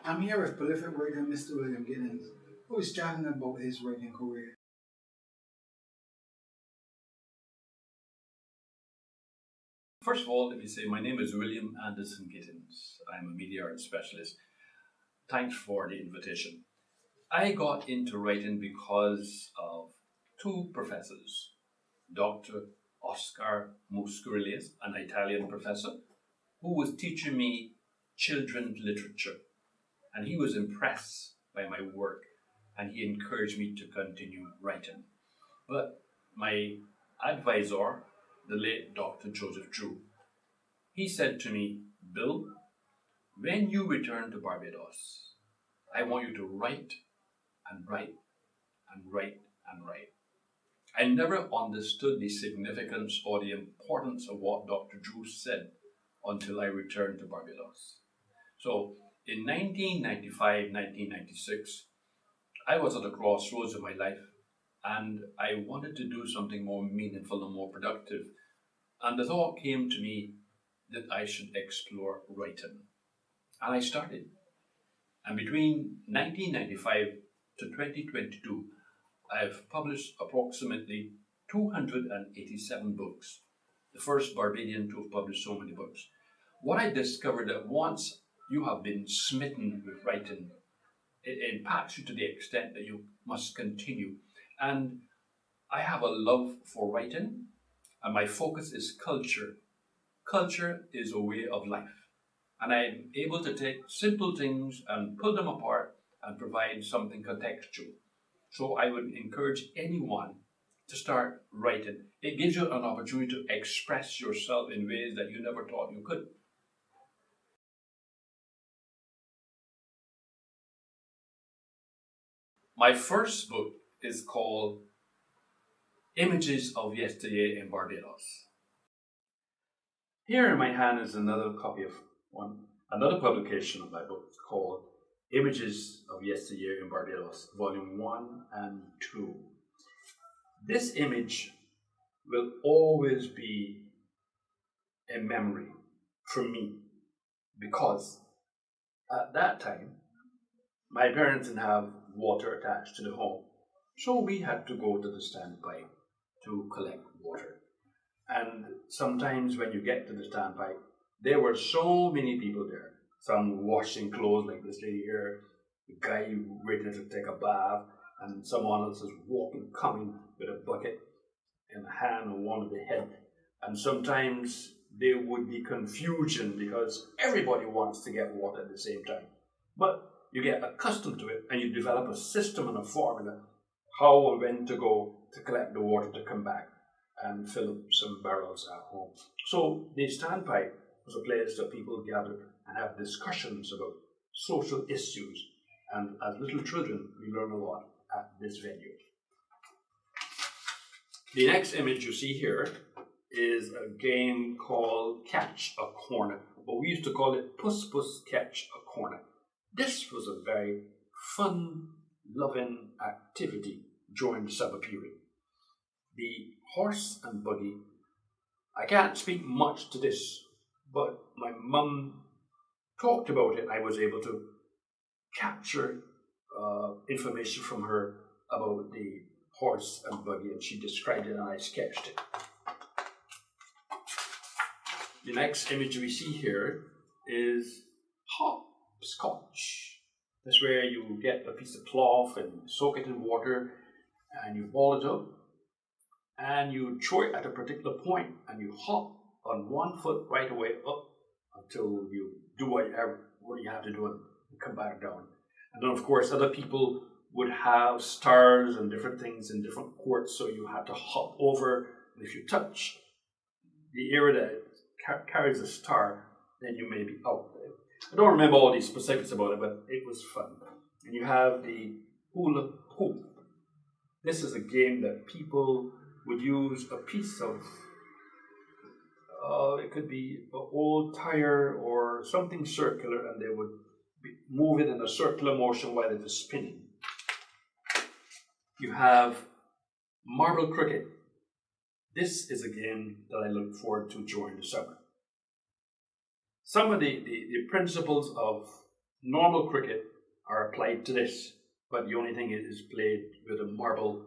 I'm here with prolific writer Mr. William Gittens, who is chatting about his writing career. First of all, let me say my name is William Anderson Gittens. I'm a media arts specialist. Thanks for the invitation. I got into writing because of two professors, Dr. Oscar Muscarillas, an Italian professor, who was teaching me children's literature. And he was impressed by my work and he encouraged me to continue writing. But my advisor, the late Dr. Joseph Drew, he said to me, Bill, when you return to Barbados, I want you to write and write and write and write. I never understood the significance or the importance of what Dr. Drew said until I returned to Barbados. So in 1995, 1996, I was at a crossroads in my life and I wanted to do something more meaningful and more productive. And the thought came to me that I should explore writing. And I started. And between 1995 to 2022, I've published approximately 287 books, the first Barbadian to have published so many books. What I discovered that once you have been smitten with writing, it impacts you to the extent that you must continue. And I have a love for writing, and my focus is culture. Culture is a way of life. And I'm able to take simple things and pull them apart and provide something contextual. So I would encourage anyone to start writing. It gives you an opportunity to express yourself in ways that you never thought you could. My first book is called Images of Yesteryear in Barbados. Here in my hand is another copy of another publication of my book called Images of Yesteryear in Barbados, Volume 1 and 2. This image will always be a memory for me because at that time, my parents didn't have water attached to the home, so we had to go to the standpipe to collect water. And sometimes when you get to the standpipe, there were so many people there. Some washing clothes like this lady here, the guy waiting to take a bath, and someone else is coming with a bucket in a hand on one of the head. And sometimes there would be confusion because everybody wants to get water at the same time. But you get accustomed to it and you develop a system and a formula how and when to go to collect the water to come back and fill up some barrels at home. So the standpipe was a place that people gathered and have discussions about social issues. And as little children, we learn a lot at this venue. The next image you see here is a game called Catch a Corner. But we used to call it Puss Puss Catch a Corner. This was a very fun, loving activity during the summer period. The horse and buggy, I can't speak much to this, but my mum talked about it. I was able to capture information from her about the horse and buggy, and she described it and I sketched it. The next image we see here is hopscotch. That's where you get a piece of cloth and soak it in water and you ball it up and you throw it at a particular point and you hop on one foot right away up until you do what you have to do and come back down. And then of course other people would have stars and different things in different courts, so you had to hop over, and if you touch the area that carries a star, then you may be out. I don't remember all the specifics about it, but it was fun. And you have the hula hoop. This is a game that people would use a piece of, it could be an old tire or something circular, and they would move it in a circular motion while it is spinning. You have marble cricket. This is a game that I look forward to during the summer. Some of the principles of normal cricket are applied to this, but the only thing is played with a marble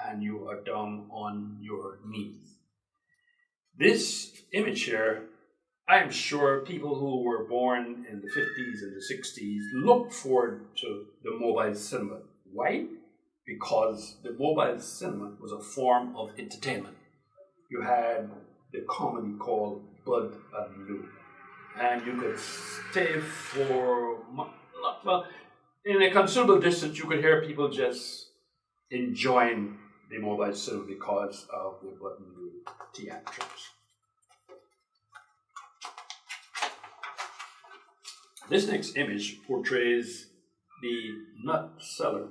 and you are down on your knees. This image here, I'm sure people who were born in the 50s and the 60s looked forward to the mobile cinema. Why? Because the mobile cinema was a form of entertainment. You had the comedy called Bud and Lou, and you could stay for, not, well, in a considerable distance, you could hear people just enjoying the mobile cinema because of the Bud and Lou theatrics. This next image portrays the nut seller.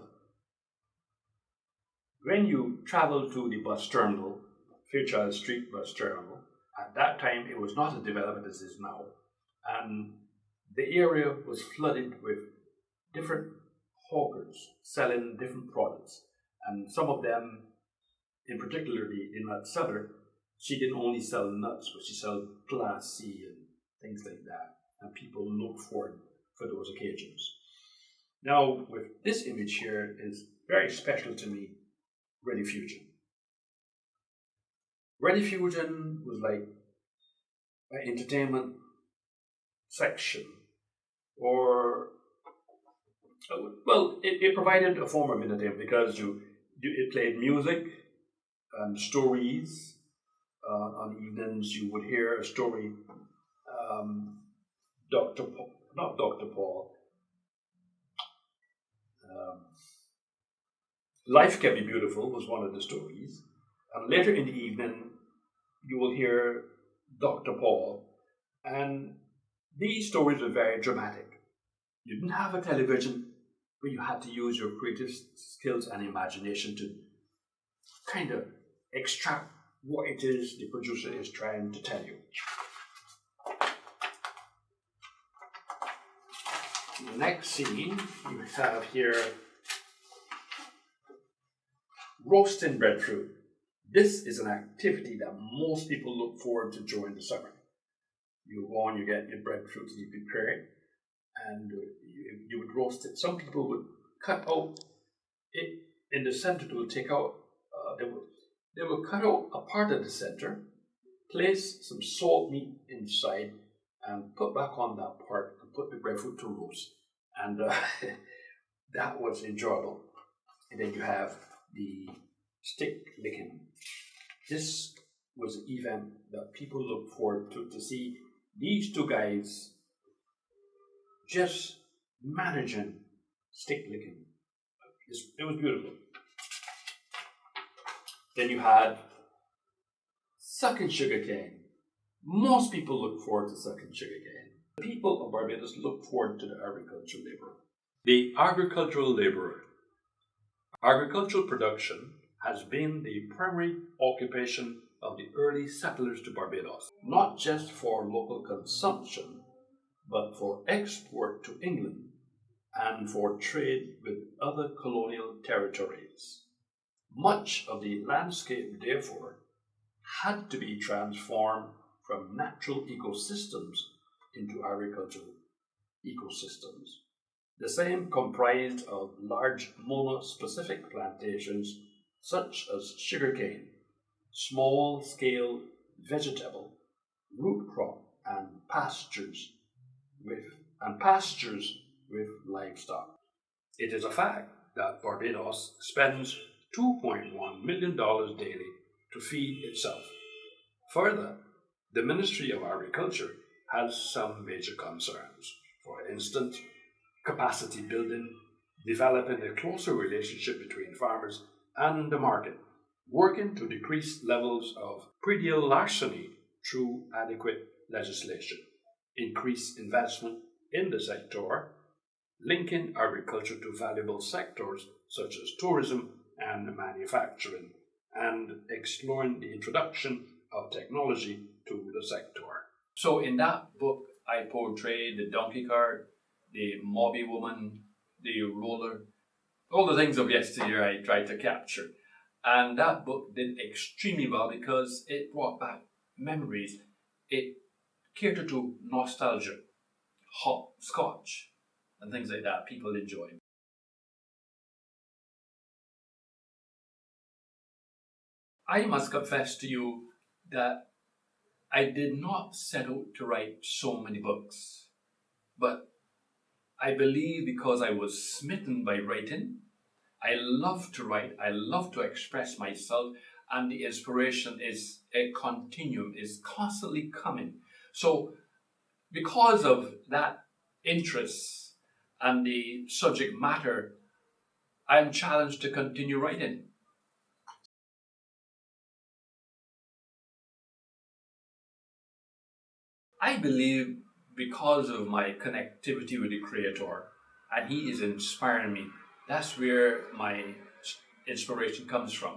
When you travel to the bus terminal, Fairchild Street bus terminal, at that time it was not as developed as it is now, and the area was flooded with different hawkers selling different products. And some of them, in particular the nut seller, she didn't only sell nuts, but she sold Class C and things like that. And people look forward for those occasions. Now, with this image here is very special to me, Ready Fusion. Ready Fusion was like an entertainment section, or well, it provided a form of entertainment because it played music and stories. On evenings, you would hear a story. Not Dr. Paul. Life Can Be Beautiful was one of the stories. And later in the evening, you will hear Dr. Paul. And these stories were very dramatic. You didn't have a television, but you had to use your creative skills and imagination to kind of extract what it is the producer is trying to tell you. The next scene you have here, roasting breadfruit. This is an activity that most people look forward to during the summer. You go on, you get your breadfruit, you prepare it, and you would roast it. Some people would cut out it in the center. They would take out. They would cut out a part of the center, place some salt meat inside, and put back on that part and put the breadfruit to roast. And that was enjoyable. And then you have the stick licking. This was an event that people look forward to see these two guys just managing stick licking. It was beautiful. Then you had sucking sugarcane. Most people look forward to sucking sugarcane. The people of Barbados look forward to the agricultural laborer. The agricultural laborer. Agricultural production has been the primary occupation of the early settlers to Barbados, not just for local consumption, but for export to England and for trade with other colonial territories. Much of the landscape, therefore, had to be transformed from natural ecosystems into agricultural ecosystems. The same comprised of large monospecific plantations such as sugarcane, small-scale vegetable, root crop, and pastures with livestock. It is a fact that Barbados spends $2.1 million daily to feed itself. Further, the Ministry of Agriculture has some major concerns. For instance, capacity building, developing a closer relationship between farmers and the market, working to decrease levels of predial larceny through adequate legislation, increase investment in the sector, linking agriculture to valuable sectors such as tourism and manufacturing, and exploring the introduction of technology to the sector. So in that book, I portrayed the donkey cart, the mobby woman, the roller, all the things of yesteryear I tried to capture. And that book did extremely well because it brought back memories. It catered to nostalgia, hot scotch, and things like that people enjoy. I must confess to you that I did not set out to write so many books, but I believe because I was smitten by writing, I love to write, I love to express myself, and the inspiration is a continuum, is constantly coming. So, because of that interest and the subject matter, I am challenged to continue writing. I believe because of my connectivity with the Creator, and He is inspiring me, that's where my inspiration comes from.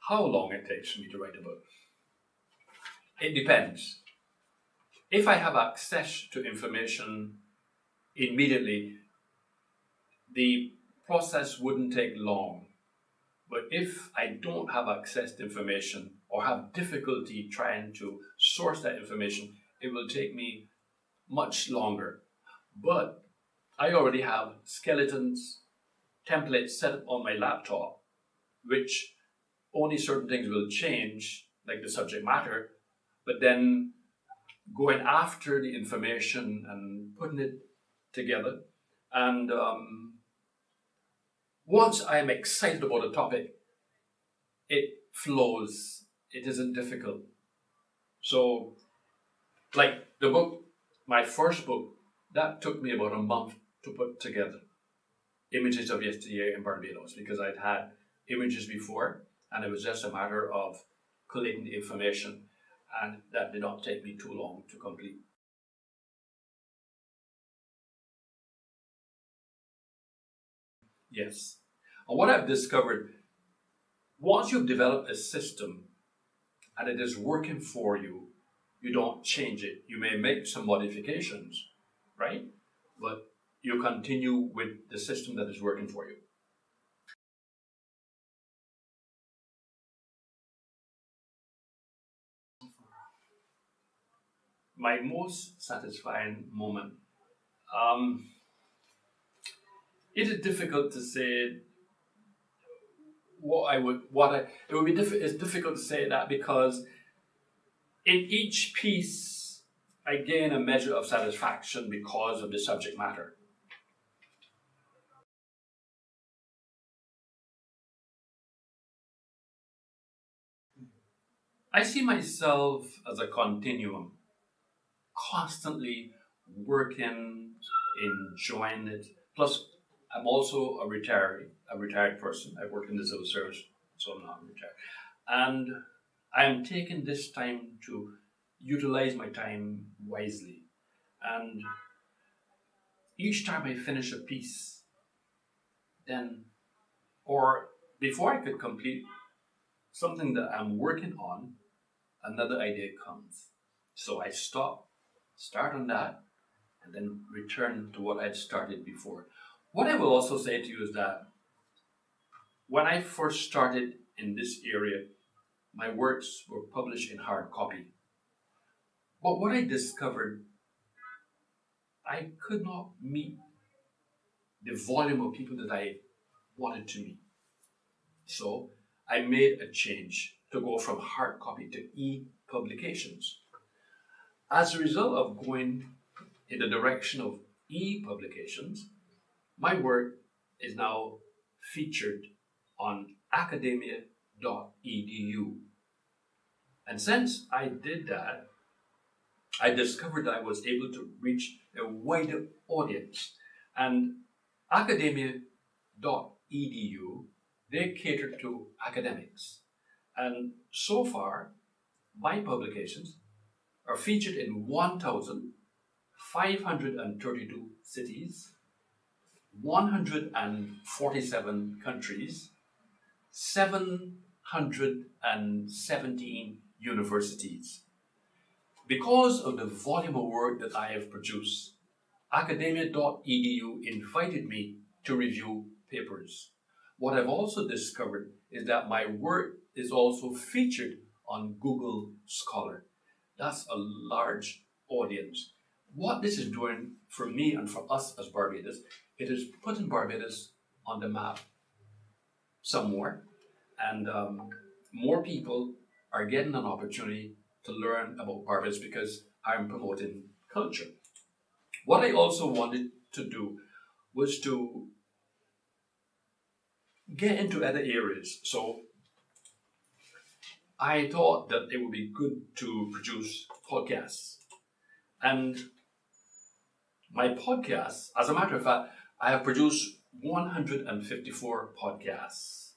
How long it takes for me to write a book? It depends. If I have access to information immediately, the process wouldn't take long. But if I don't have access to information or have difficulty trying to source that information, it will take me much longer. But I already have skeletons, templates set up on my laptop, which only certain things will change, like the subject matter, but then going after the information and putting it together. And once I'm excited about a topic, it flows. It isn't difficult. So, like the book, my first book, that took me about a month to put together. Images of Yesteryear in Barbados, because I'd had images before, and it was just a matter of collating the information, and that did not take me too long to complete. Yes. And what I've discovered, once you've developed a system and it is working for you, you don't change it. You may make some modifications, right? But you continue with the system that is working for you. My most satisfying moment. Um, it is difficult to say it would be it's difficult to say that because in each piece I gain a measure of satisfaction because of the subject matter. I see myself as a continuum, constantly working, enjoying it. Plus, I'm also a retired person. I work in the civil service, so I'm not retired. And I'm taking this time to utilize my time wisely. And each time I finish a piece, then, or before I could complete something that I'm working on, another idea comes. So I start on that, and then return to what I'd started before. What I will also say to you is that when I first started in this area, my works were published in hard copy. But what I discovered, I could not meet the volume of people that I wanted to meet. So I made a change to go from hard copy to e-publications. As a result of going in the direction of e-publications, my work is now featured on academia.edu. And since I did that, I discovered that I was able to reach a wider audience. And academia.edu, they cater to academics. And so far, my publications are featured in 1,532 cities, 147 countries, 717 universities. Because of the volume of work that I have produced, academia.edu invited me to review papers. What I've also discovered is that my work is also featured on Google Scholar. That's a large audience. What this is doing for me and for us as Barbados, it is putting Barbados on the map some more, and more people are getting an opportunity to learn about Barbados because I'm promoting culture. What I also wanted to do was to get into other areas. So I thought that it would be good to produce podcasts. And my podcasts, as a matter of fact, I have produced 154 podcasts.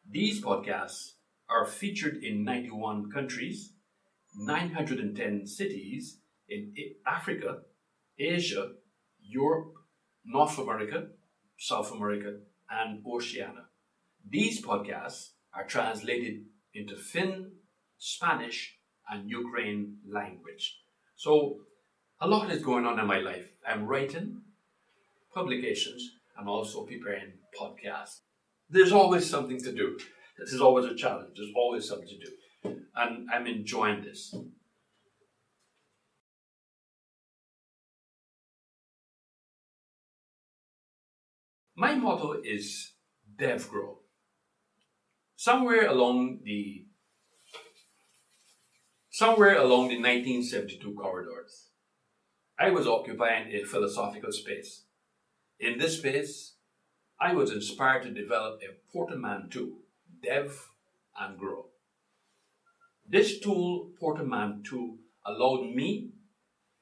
These podcasts are featured in 91 countries, 910 cities in Africa, Asia, Europe, North America, South America, and Oceania. These podcasts are translated into Finn, Spanish, and Ukraine language. So a lot is going on in my life. I'm writing publications and also preparing podcasts. There's always something to do. This is always a challenge. There's always something to do. And I'm enjoying this. My motto is DevGrow. Somewhere along the 1972 corridors, I was occupying a philosophical space. In this space, I was inspired to develop a portmanteau, Dev and Grow. This tool, portmanteau, allowed me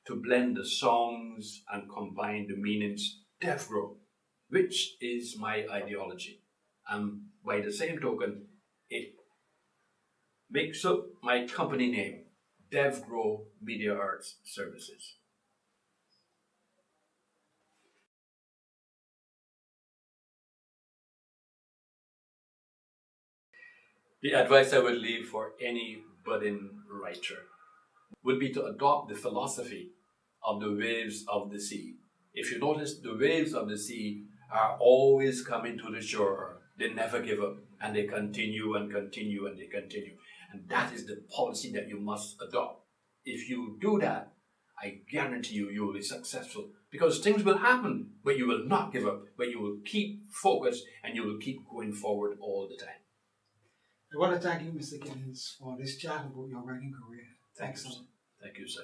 to blend the songs and combine the meanings DevGrow, which is my ideology. And by the same token, it makes up my company name, DevGrow Media Arts Services. The advice I would leave for any budding writer would be to adopt the philosophy of the waves of the sea. If you notice, the waves of the sea are always coming to the shore. They never give up, and they continue and continue and they continue. And that is the policy that you must adopt. If you do that, I guarantee you will be successful, because things will happen, but you will not give up, but you will keep focused and you will keep going forward all the time. I want to thank you, Mr. Gittens, for this chat about your writing career. Thank Thanks you, a sir. lot. Thank you, sir.